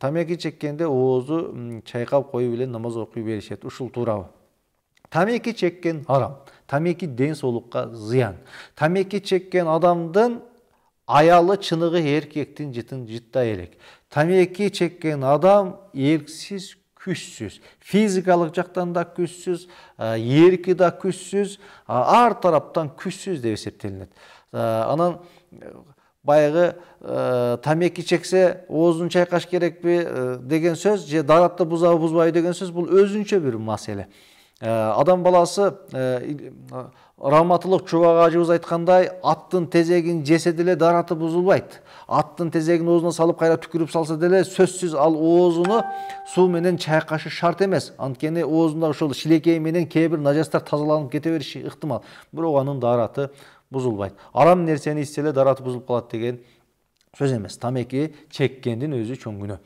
Тамеки чеккенде оозу чайкап коюп эле намаз окуй беришет. Ушул туурабы? Тамеки чеккен арам. Тамеки ден соолукка зыян. Тамеки чеккен адамдын аялы чыныгы эркектин жытын жыттай элек. Тамеки чеккен адам эрксиз, күчсүз. Физикалык жактан да күчсүз, эрки да күчсүз, ар тараптан күчсүз деп эсептелинет. Анан баягы тамеки чексе оозун чайкаш керекпи деген сөз же даратты бузабы бузбайбы деген сөз бул өзүнчө бир маселе. Адам баласы Раматылык Чубак ажыбыз айткандай, аттын тезегин жесе деле дараты бузулбайт. Аттын тезегин оозуна салып кайра түкүрүп салса деле сөзсүз ал оозуну суу менен чайкашы шарт эмес. Анткени оозунда ошол шилекей менен кээ бир нажастар тазаланып кете бериши ыктымал. Бирок анын дараты бузулбайт. Арам нерсени ичсе эле дараты бузулуп калат деген сөз эмес. Тамеки чеккендин өзү чоң күнөө.